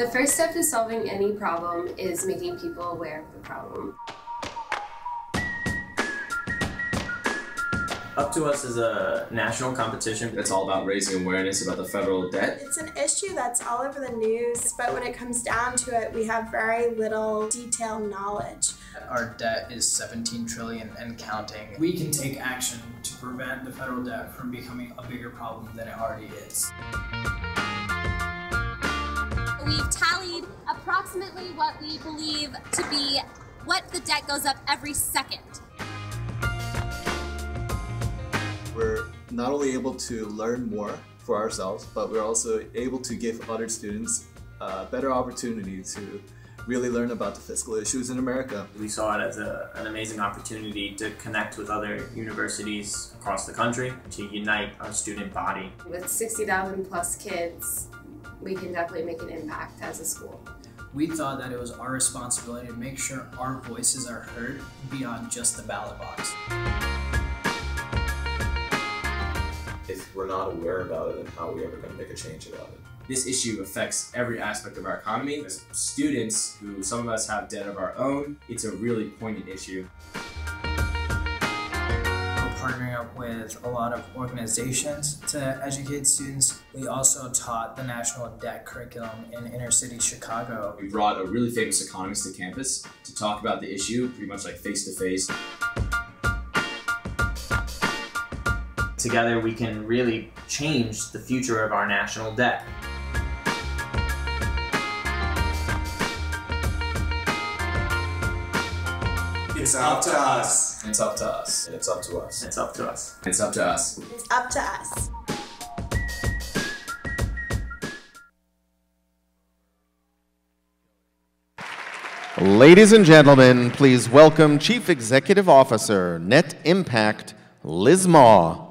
The first step to solving any problem is making people aware of the problem. Up to Us is a national competition. It's all about raising awareness about the federal debt. It's an issue that's all over the news, but when it comes down to it, we have very little detailed knowledge. Our debt is $17 trillion and counting. We can take action to prevent the federal debt from becoming a bigger problem than it already is. We've tallied approximately what we believe to be what the debt goes up every second. We're not only able to learn more for ourselves, but we're also able to give other students a better opportunity to really learn about the fiscal issues in America. We saw it as an amazing opportunity to connect with other universities across the country, to unite our student body. With 60,000 plus kids, we can definitely make an impact as a school. We thought that it was our responsibility to make sure our voices are heard beyond just the ballot box. If we're not aware about it, then how are we ever going to make a change about it? This issue affects every aspect of our economy. As students, who some of us have debt of our own, it's a really poignant issue. We're partnering up with a lot of organizations to educate students. We also taught the national debt curriculum in inner city Chicago. We brought a really famous economist to campus to talk about the issue, pretty much like face to face. Together we can really change the future of our national debt. It's up to us. It's up to us. And it's up to us. It's up to us. It's up to us. It's up to us. Ladies and gentlemen, please welcome Chief Executive Officer, Net Impact, Liz Maw.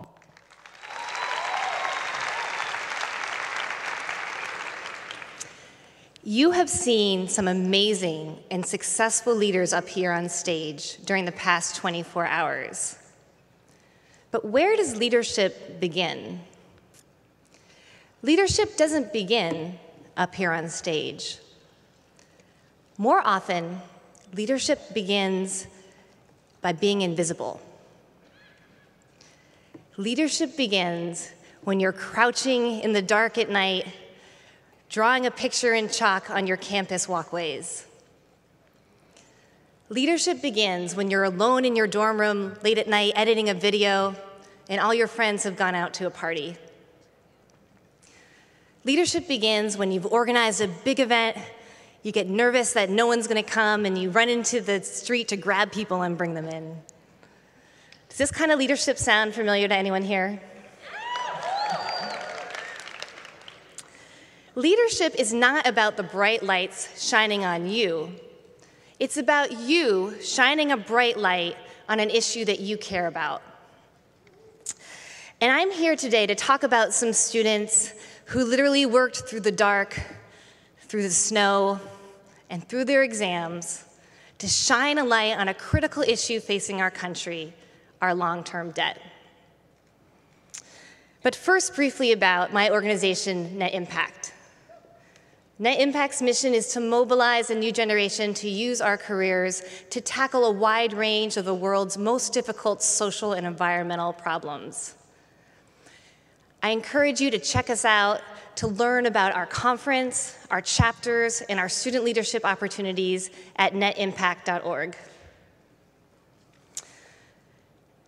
You have seen some amazing and successful leaders up here on stage during the past 24 hours. But where does leadership begin? Leadership doesn't begin up here on stage. More often, leadership begins by being invisible. Leadership begins when you're crouching in the dark at night, drawing a picture in chalk on your campus walkways. Leadership begins when you're alone in your dorm room late at night editing a video and all your friends have gone out to a party. Leadership begins when you've organized a big event, you get nervous that no one's gonna come, and you run into the street to grab people and bring them in. Does this kind of leadership sound familiar to anyone here? Leadership is not about the bright lights shining on you. It's about you shining a bright light on an issue that you care about. And I'm here today to talk about some students who literally worked through the dark, through the snow, and through their exams to shine a light on a critical issue facing our country, our long-term debt. But first, briefly about my organization, Net Impact. Net Impact's mission is to mobilize a new generation to use our careers to tackle a wide range of the world's most difficult social and environmental problems. I encourage you to check us out to learn about our conference, our chapters, and our student leadership opportunities at netimpact.org.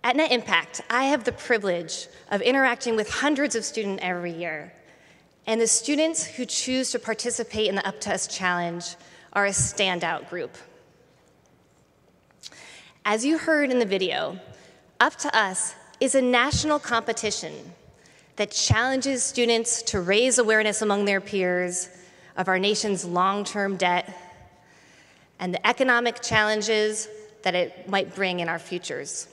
At Net Impact, I have the privilege of interacting with hundreds of students every year. And the students who choose to participate in the Up to Us Challenge are a standout group. As you heard in the video, Up to Us is a national competition that challenges students to raise awareness among their peers of our nation's long-term debt and the economic challenges that it might bring in our futures.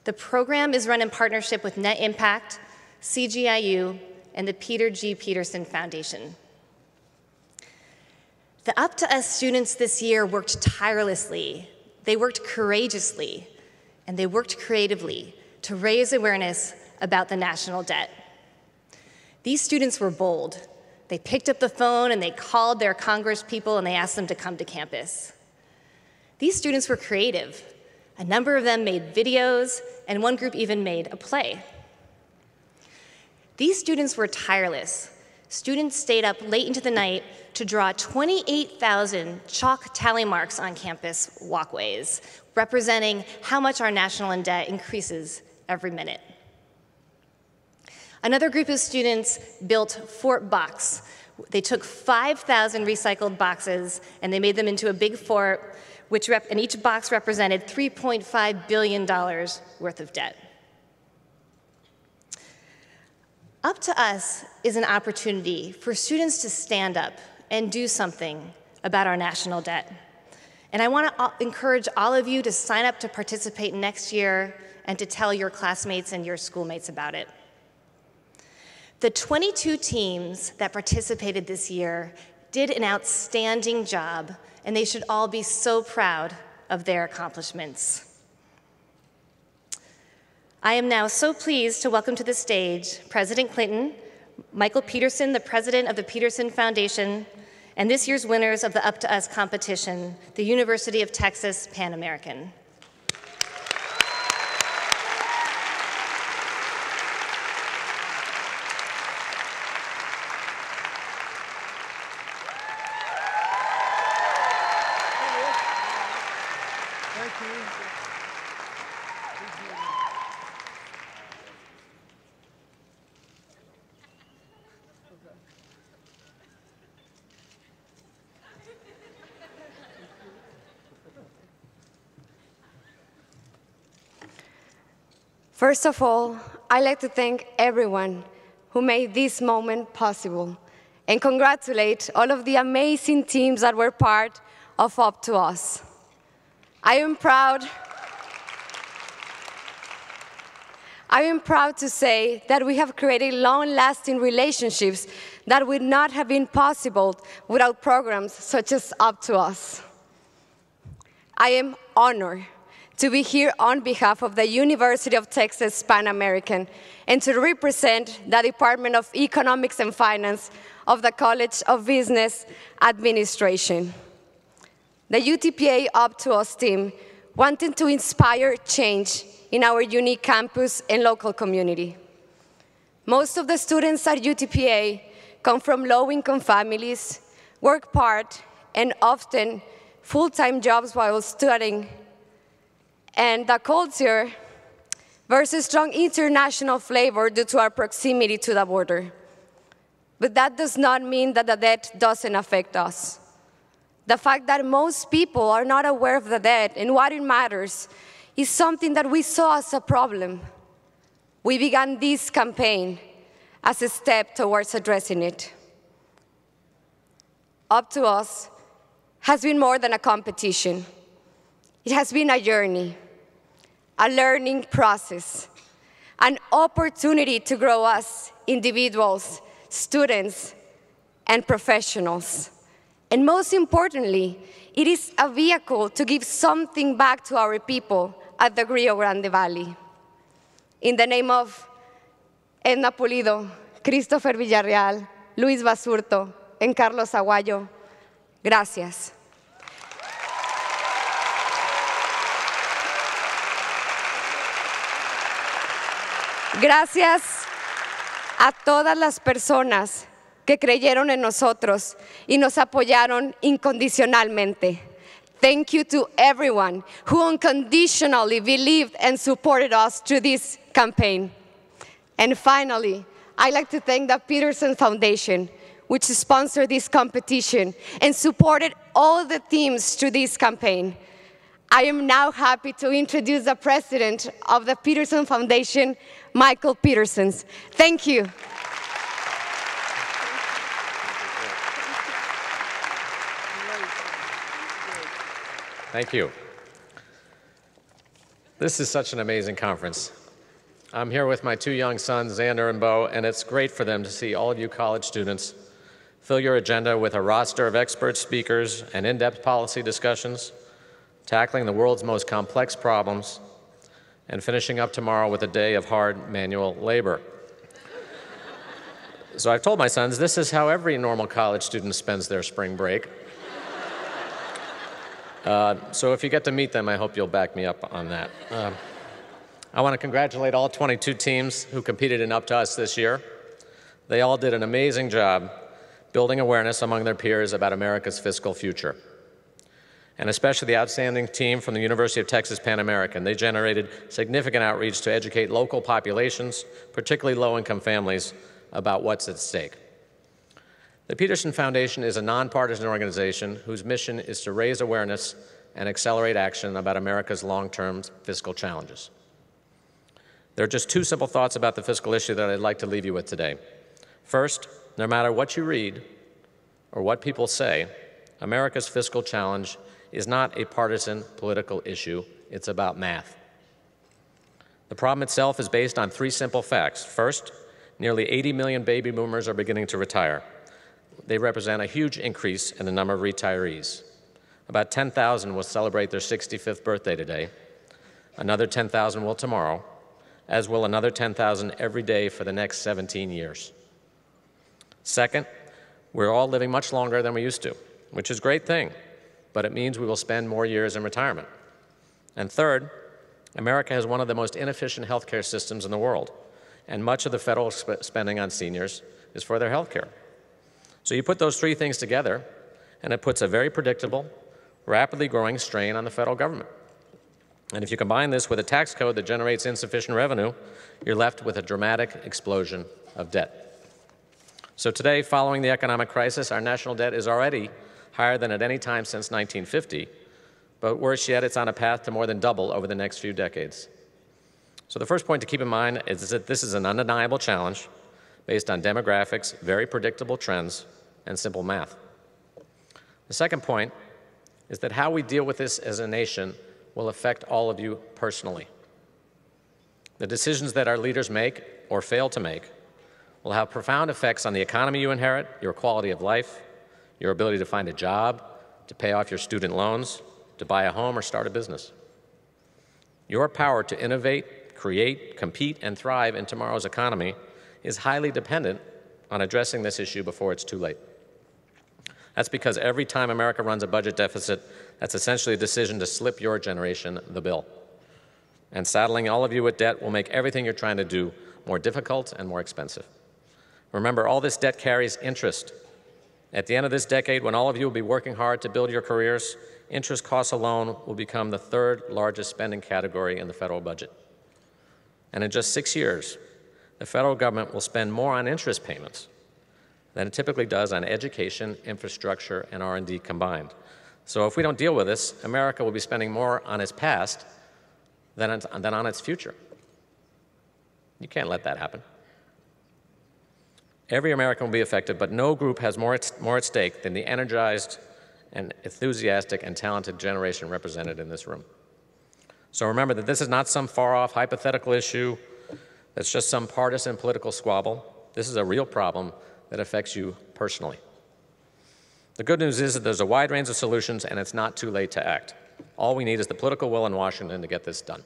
The program is run in partnership with Net Impact, CGIU, and the Peter G. Peterson Foundation. The Up to Us students this year worked tirelessly, they worked courageously, and they worked creatively to raise awareness about the national debt. These students were bold. They picked up the phone and they called their Congress people and they asked them to come to campus. These students were creative. A number of them made videos, and one group even made a play. These students were tireless. Students stayed up late into the night to draw 28,000 chalk tally marks on campus walkways, representing how much our national debt increases every minute. Another group of students built Fort Box. They took 5,000 recycled boxes and they made them into a big fort, and each box represented $3.5 billion worth of debt. Up to Us is an opportunity for students to stand up and do something about our national debt. And I want to encourage all of you to sign up to participate next year and to tell your classmates and your schoolmates about it. The 22 teams that participated this year did an outstanding job, and they should all be so proud of their accomplishments. I am now so pleased to welcome to the stage President Clinton, Michael Peterson, the president of the Peterson Foundation, and this year's winners of the Up to Us competition, the University of Texas Pan American. First of all, I'd like to thank everyone who made this moment possible and congratulate all of the amazing teams that were part of Up to Us. I am proud to say that we have created long-lasting relationships that would not have been possible without programs such as Up to Us. I am honored to be here on behalf of the University of Texas Pan American and to represent the Department of Economics and Finance of the College of Business Administration. The UTPA Up to Us team wanted to inspire change in our unique campus and local community. Most of the students at UTPA come from low-income families, work part, and often full-time jobs while studying, and the culture bears a strong international flavor due to our proximity to the border. But that does not mean that the debt doesn't affect us. The fact that most people are not aware of the debt and what it matters is something that we saw as a problem. We began this campaign as a step towards addressing it. Up to Us has been more than a competition. It has been a journey, a learning process, an opportunity to grow as individuals, students, and professionals. And most importantly, it is a vehicle to give something back to our people at the Rio Grande Valley. In the name of Edna Pulido, Christopher Villarreal, Luis Basurto, and Carlos Aguayo, gracias. Gracias a todas las personas que creyeron en nosotros y nos apoyaron incondicionalmente. Thank you to everyone who unconditionally believed and supported us through this campaign. And finally, I'd like to thank the Peterson Foundation, which sponsored this competition and supported all the teams through this campaign. I am now happy to introduce the president of the Peterson Foundation, Michael Peterson. Thank you. Thank you. This is such an amazing conference. I'm here with my two young sons, Xander and Bo, and it's great for them to see all of you college students fill your agenda with a roster of expert speakers and in-depth policy discussions, tackling the world's most complex problems, and finishing up tomorrow with a day of hard manual labor. So I've told my sons, this is how every normal college student spends their spring break. So if you get to meet them, I hope you'll back me up on that. I want to congratulate all 22 teams who competed in Up to Us this year. They all did an amazing job building awareness among their peers about America's fiscal future. And especially the outstanding team from the University of Texas Pan American. They generated significant outreach to educate local populations, particularly low-income families, about what's at stake. The Peterson Foundation is a nonpartisan organization whose mission is to raise awareness and accelerate action about America's long-term fiscal challenges. There are just two simple thoughts about the fiscal issue that I'd like to leave you with today. First, no matter what you read or what people say, America's fiscal challenge is not a partisan political issue. It's about math. The problem itself is based on three simple facts. First, nearly 80 million baby boomers are beginning to retire. They represent a huge increase in the number of retirees. About 10,000 will celebrate their 65th birthday today. Another 10,000 will tomorrow, as will another 10,000 every day for the next 17 years. Second, we're all living much longer than we used to, which is a great thing, but it means we will spend more years in retirement. And third, America has one of the most inefficient healthcare systems in the world, and much of the federal spending on seniors is for their healthcare. So you put those three things together, and it puts a very predictable, rapidly growing strain on the federal government. And if you combine this with a tax code that generates insufficient revenue, you're left with a dramatic explosion of debt. So today, following the economic crisis, our national debt is already higher than at any time since 1950, but worse yet, it's on a path to more than double over the next few decades. So the first point to keep in mind is that this is an undeniable challenge based on demographics, very predictable trends, and simple math. The second point is that how we deal with this as a nation will affect all of you personally. The decisions that our leaders make or fail to make will have profound effects on the economy you inherit, your quality of life, your ability to find a job, to pay off your student loans, to buy a home or start a business. Your power to innovate, create, compete, and thrive in tomorrow's economy is highly dependent on addressing this issue before it's too late. That's because every time America runs a budget deficit, that's essentially a decision to slip your generation the bill. And saddling all of you with debt will make everything you're trying to do more difficult and more expensive. Remember, all this debt carries interest. At the end of this decade, when all of you will be working hard to build your careers, interest costs alone will become the third largest spending category in the federal budget. And in just 6 years, the federal government will spend more on interest payments than it typically does on education, infrastructure, and R&D combined. So if we don't deal with this, America will be spending more on its past than on its future. You can't let that happen. Every American will be affected, but no group has more at stake than the energized and enthusiastic and talented generation represented in this room. So remember that this is not some far-off hypothetical issue that's just some partisan political squabble. This is a real problem that affects you personally. The good news is that there's a wide range of solutions, and it's not too late to act. All we need is the political will in Washington to get this done.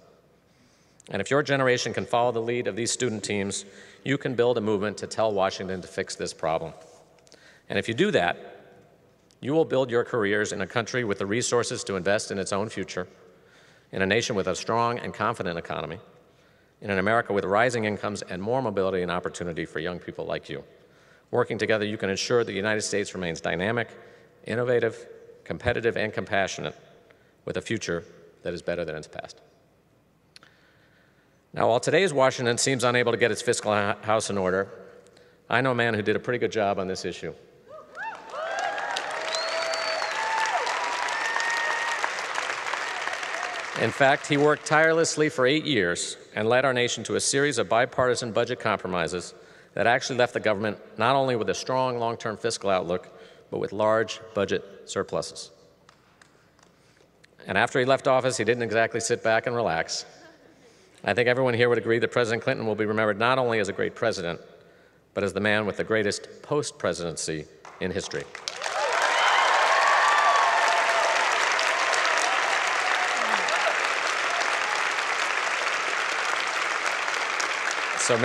And if your generation can follow the lead of these student teams, you can build a movement to tell Washington to fix this problem. And if you do that, you will build your careers in a country with the resources to invest in its own future, in a nation with a strong and confident economy, in an America with rising incomes and more mobility and opportunity for young people like you. Working together, you can ensure that the United States remains dynamic, innovative, competitive, and compassionate, with a future that is better than its past. Now, while today's Washington seems unable to get its fiscal house in order, I know a man who did a pretty good job on this issue. In fact, he worked tirelessly for 8 years and led our nation to a series of bipartisan budget compromises that actually left the government not only with a strong long-term fiscal outlook, but with large budget surpluses. And after he left office, he didn't exactly sit back and relax. I think everyone here would agree that President Clinton will be remembered not only as a great president, but as the man with the greatest post-presidency in history. So,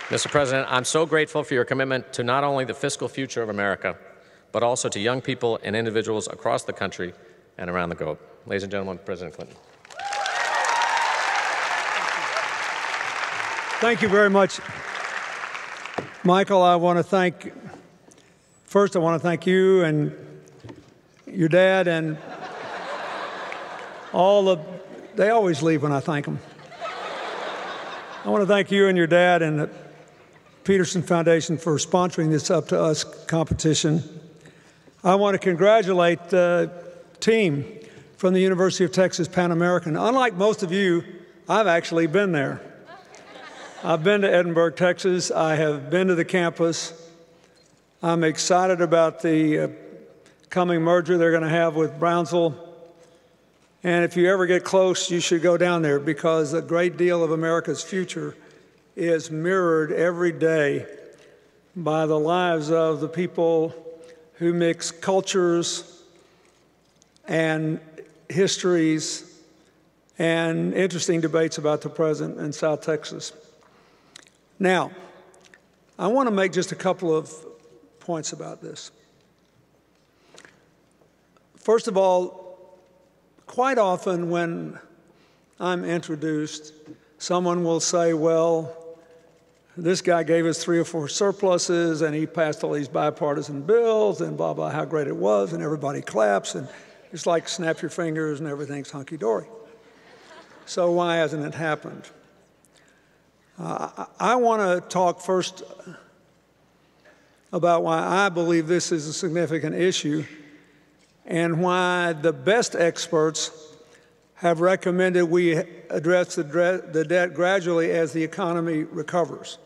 Mr. President, I'm so grateful for your commitment to not only the fiscal future of America, but also to young people and individuals across the country and around the globe. Ladies and gentlemen, President Clinton. Thank you very much. Michael, I want to thank, first I want to thank you and your dad and they always leave when I thank them. I want to thank you and your dad and the Peterson Foundation for sponsoring this Up to Us competition. I want to congratulate the team from the University of Texas Pan American. Unlike most of you, I've actually been there. I've been to Edinburgh, Texas. I have been to the campus. I'm excited about the coming merger they're going to have with Brownsville. And if you ever get close, you should go down there because a great deal of America's future is mirrored every day by the lives of the people who mix cultures and histories and interesting debates about the present in South Texas. Now, I want to make just a couple of points about this. First of all, quite often when I'm introduced, someone will say, well, this guy gave us 3 or 4 surpluses and he passed all these bipartisan bills and blah, blah, how great it was, and everybody claps and it's like snap your fingers and everything's hunky-dory. So why hasn't it happened? I want to talk first about why I believe this is a significant issue and why the best experts have recommended we address the debt gradually as the economy recovers.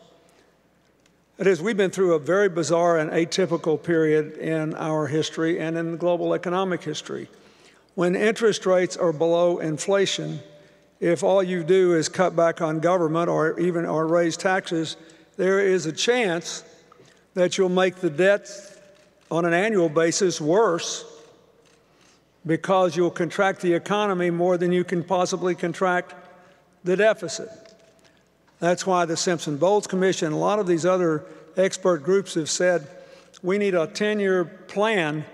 It is, we've been through a very bizarre and atypical period in our history and in global economic history. When interest rates are below inflation, if all you do is cut back on government or raise taxes, there is a chance that you'll make the debt on an annual basis worse because you'll contract the economy more than you can possibly contract the deficit. That's why the Simpson-Bowles Commission and a lot of these other expert groups have said we need a 10-year plan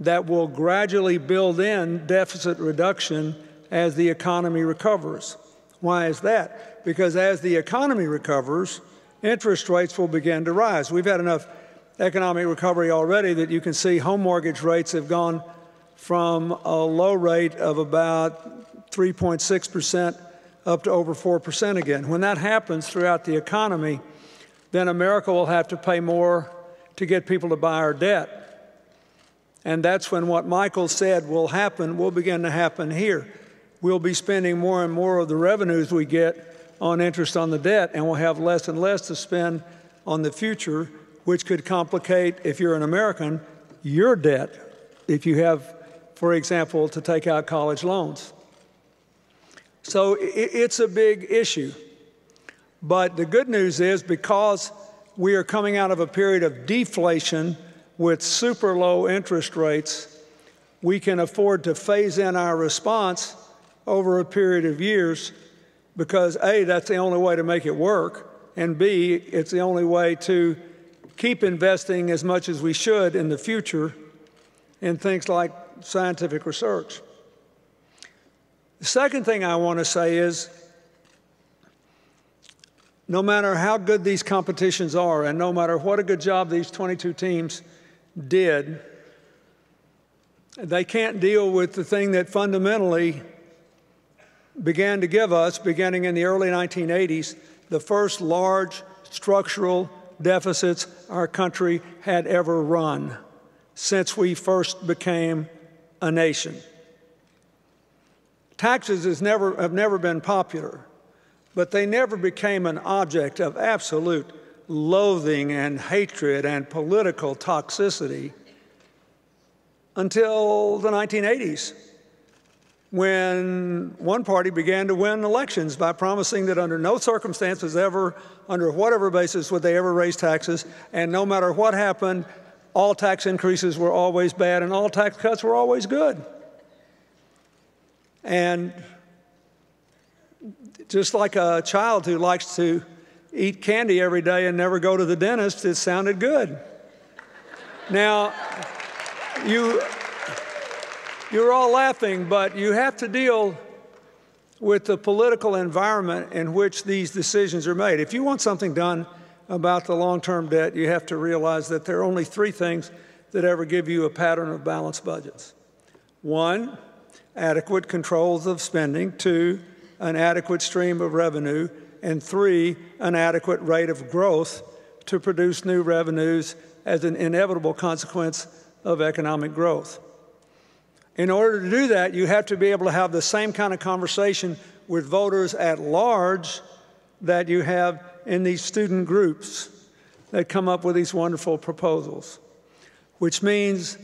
that will gradually build in deficit reduction as the economy recovers. Why is that? Because as the economy recovers, interest rates will begin to rise. We've had enough economic recovery already that you can see home mortgage rates have gone from a low rate of about 3.6% up to over 4% again. When that happens throughout the economy, then America will have to pay more to get people to buy our debt. And that's when what Michael said will happen will begin to happen here. We'll be spending more and more of the revenues we get on interest on the debt, and we'll have less and less to spend on the future, which could complicate, if you're an American, your debt, if you have, for example, to take out college loans. So it's a big issue. But the good news is because we are coming out of a period of deflation with super low interest rates, we can afford to phase in our response over a period of years because A, that's the only way to make it work, and B, it's the only way to keep investing as much as we should in the future in things like scientific research. The second thing I want to say is no matter how good these competitions are and no matter what a good job these 22 teams did, they can't deal with the thing that fundamentally began to give us, beginning in the early 1980s, the first large structural deficits our country had ever run since we first became a nation. Taxes have never been popular, but they never became an object of absolute loathing and hatred and political toxicity until the 1980s, when one party began to win elections by promising that under no circumstances ever, under whatever basis would they ever raise taxes, and no matter what happened, all tax increases were always bad and all tax cuts were always good. And just like a child who likes to eat candy every day and never go to the dentist, it sounded good. Now, you're all laughing, but you have to deal with the political environment in which these decisions are made. If you want something done about the long-term debt, you have to realize that there are only three things that ever give you a pattern of balanced budgets. One, adequate controls of spending. Two, an adequate stream of revenue. And three, an adequate rate of growth to produce new revenues as an inevitable consequence of economic growth. In order to do that, you have to be able to have the same kind of conversation with voters at large that you have in these student groups that come up with these wonderful proposals, which means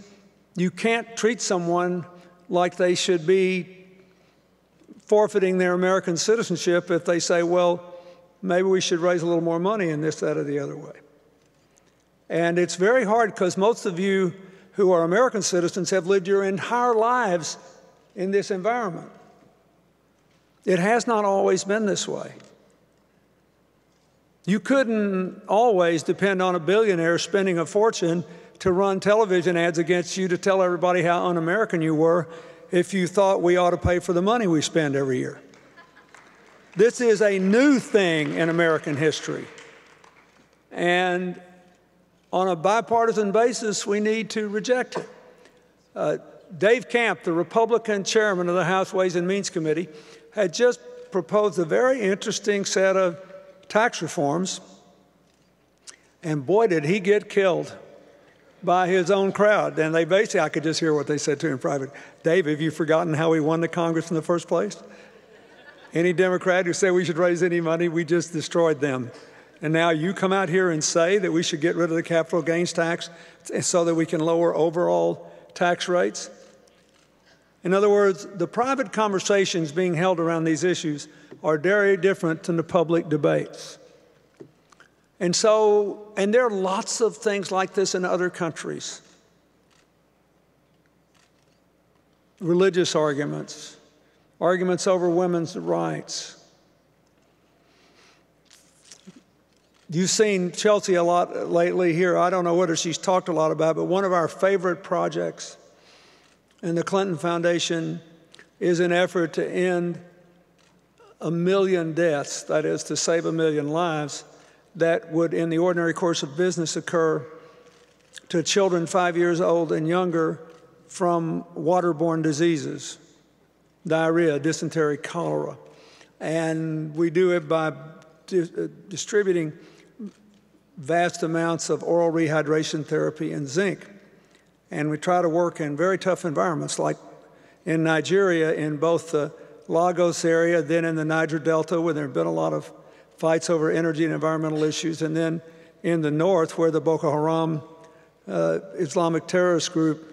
you can't treat someone like they should be forfeiting their American citizenship if they say, well, maybe we should raise a little more money in this, that, or the other way. And it's very hard because most of you who are American citizens have lived your entire lives in this environment. It has not always been this way. You couldn't always depend on a billionaire spending a fortune to run television ads against you to tell everybody how un-American you were if you thought we ought to pay for the money we spend every year. This is a new thing in American history. And on a bipartisan basis, we need to reject it. Dave Camp, the Republican chairman of the House Ways and Means Committee, had just proposed a very interesting set of tax reforms, and boy, did he get killed by his own crowd. And they basically, I could just hear what they said to him in private. Dave, have you forgotten how we won the Congress in the first place? Any Democrat who said we should raise any money, we just destroyed them. And now you come out here and say that we should get rid of the capital gains tax so that we can lower overall tax rates? In other words, the private conversations being held around these issues are very different than the public debates. And there are lots of things like this in other countries. Religious arguments, arguments over women's rights. You've seen Chelsea a lot lately here. I don't know whether she's talked a lot about it, but one of our favorite projects in the Clinton Foundation is an effort to end 1 million deaths, that is, to save 1 million lives, that would, in the ordinary course of business, occur to children 5 years old and younger from waterborne diseases, diarrhea, dysentery, cholera. And we do it by distributing vast amounts of oral rehydration therapy and zinc. And we try to work in very tough environments, like in Nigeria, in both the Lagos area, then in the Niger Delta, where there have been a lot of fights over energy and environmental issues, and then in the north, where the Boko Haram Islamic terrorist group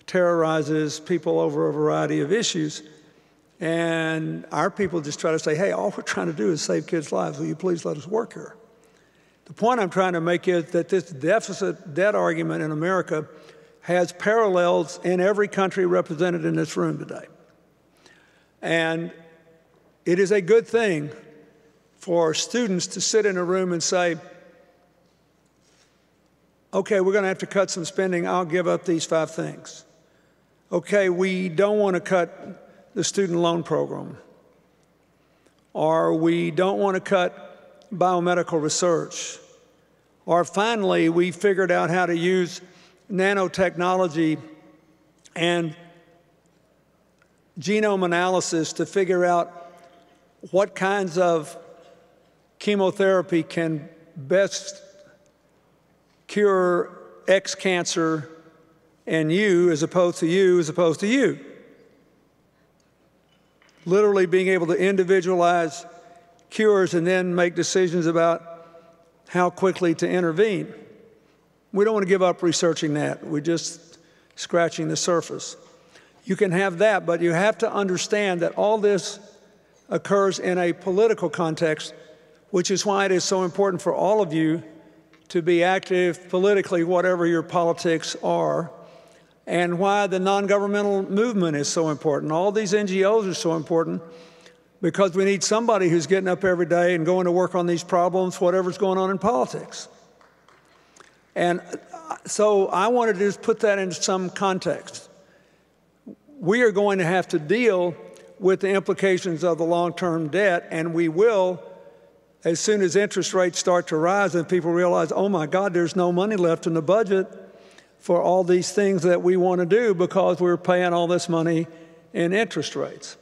terrorizes people over a variety of issues. And our people just try to say, hey, all we're trying to do is save kids' lives. Will you please let us work here? The point I'm trying to make is that this deficit debt argument in America has parallels in every country represented in this room today. And it is a good thing for students to sit in a room and say, okay, we're going to have to cut some spending. I'll give up these 5 things. Okay, we don't want to cut the student loan program. Or we don't want to cut biomedical research. Or finally, we figured out how to use nanotechnology and genome analysis to figure out what kinds of chemotherapy can best cure X cancer and you as opposed to you as opposed to you. Literally being able to individualize cures and then make decisions about how quickly to intervene. We don't want to give up researching that. We're just scratching the surface. You can have that, but you have to understand that all this occurs in a political context, which is why it is so important for all of you to be active politically, whatever your politics are, and why the non-governmental movement is so important. All these NGOs are so important because we need somebody who's getting up every day and going to work on these problems, whatever's going on in politics. And so I wanted to just put that into some context. We are going to have to deal with the implications of the long-term debt, and we will as soon as interest rates start to rise and people realize, oh my God, there's no money left in the budget for all these things that we want to do because we're paying all this money in interest rates.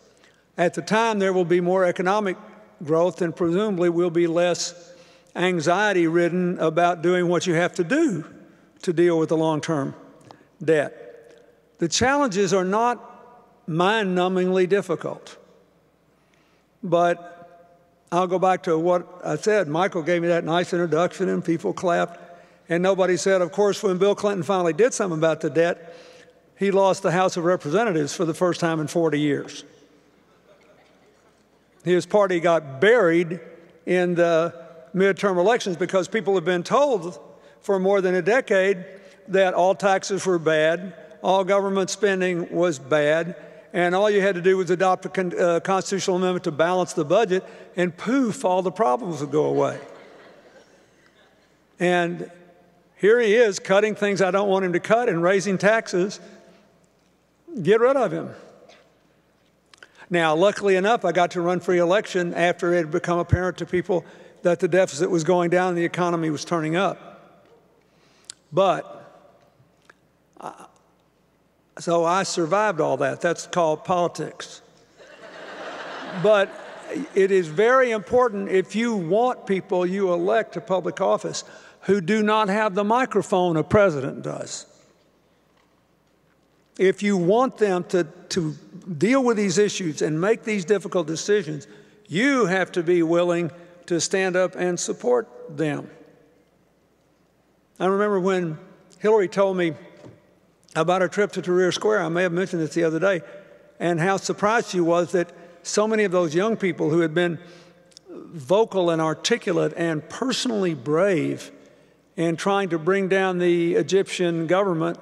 At the time, there will be more economic growth, and presumably we'll be less anxiety-ridden about doing what you have to do to deal with the long-term debt. The challenges are not mind-numbingly difficult, but I'll go back to what I said. Michael gave me that nice introduction, and people clapped, and nobody said, of course, when Bill Clinton finally did something about the debt, he lost the House of Representatives for the first time in 40 years. His party got buried in the midterm elections because people have been told for more than a decade that all taxes were bad, all government spending was bad, and all you had to do was adopt a constitutional amendment to balance the budget, and poof, all the problems would go away. And here he is cutting things I don't want him to cut and raising taxes. Get rid of him. Now, luckily enough, I got to run for re-election after it had become apparent to people that the deficit was going down and the economy was turning up. But so I survived all that. That's called politics. But it is very important, if you want people you elect to public office who do not have the microphone a president does. If you want them to deal with these issues and make these difficult decisions, you have to be willing to stand up and support them. I remember when Hillary told me about her trip to Tahrir Square, I may have mentioned this the other day, and how surprised she was that so many of those young people who had been vocal and articulate and personally brave in trying to bring down the Egyptian government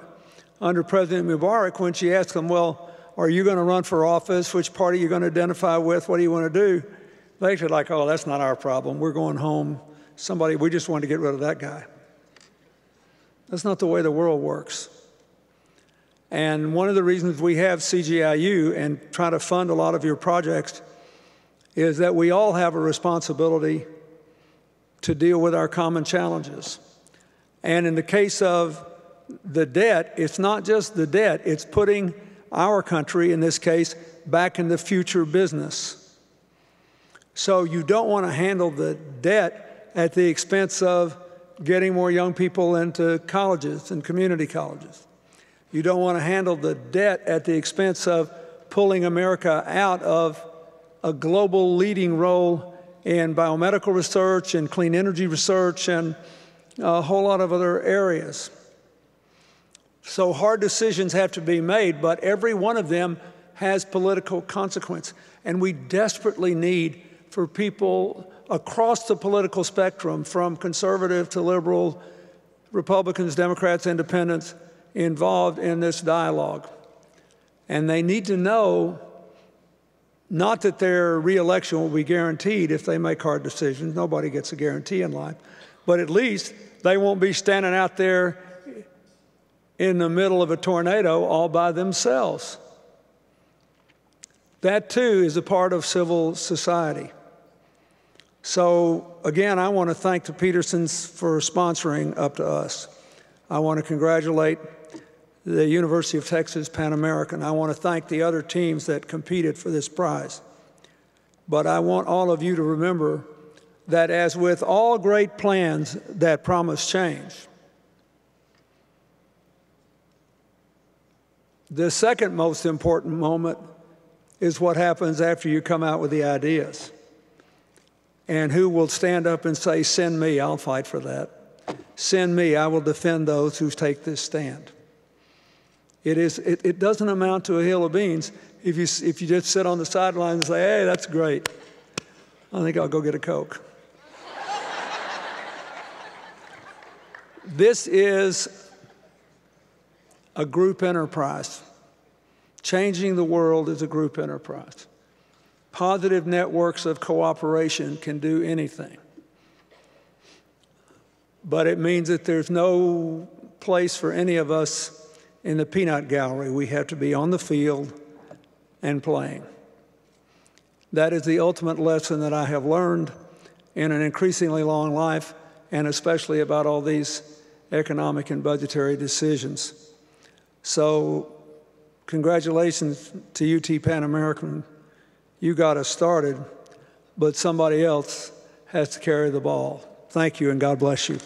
under President Mubarak, when she asked them, well, are you going to run for office? Which party are you going to identify with? What do you want to do? They said, like, oh, that's not our problem. We're going home. We just want to get rid of that guy. That's not the way the world works. And one of the reasons we have CGIU and try to fund a lot of your projects is that we all have a responsibility to deal with our common challenges. And in the case of the debt, it's not just the debt, it's putting our country, in this case, back in the future business. So you don't want to handle the debt at the expense of getting more young people into colleges and community colleges. You don't want to handle the debt at the expense of pulling America out of a global leading role in biomedical research and clean energy research and a whole lot of other areas. So hard decisions have to be made, but every one of them has political consequence. And we desperately need for people across the political spectrum, from conservative to liberal, Republicans, Democrats, Independents, involved in this dialogue. And they need to know not that their re-election will be guaranteed if they make hard decisions. Nobody gets a guarantee in life. But at least they won't be standing out there in the middle of a tornado all by themselves. That, too, is a part of civil society. So, again, I want to thank the Petersons for sponsoring Up to Us. I want to congratulate the University of Texas Pan American. I want to thank the other teams that competed for this prize. But I want all of you to remember that, as with all great plans that promise change, the second most important moment is what happens after you come out with the ideas. And who will stand up and say, send me, I'll fight for that. Send me, I will defend those who take this stand. It doesn't amount to a hill of beans if you just sit on the sidelines and say, hey, that's great. I think I'll go get a Coke. This is a group enterprise. Changing the world is a group enterprise. Positive networks of cooperation can do anything. But it means that there's no place for any of us in the peanut gallery. We have to be on the field and playing. That is the ultimate lesson that I have learned in an increasingly long life, and especially about all these economic and budgetary decisions. So congratulations to UT Pan American. You got us started, but somebody else has to carry the ball. Thank you, and God bless you.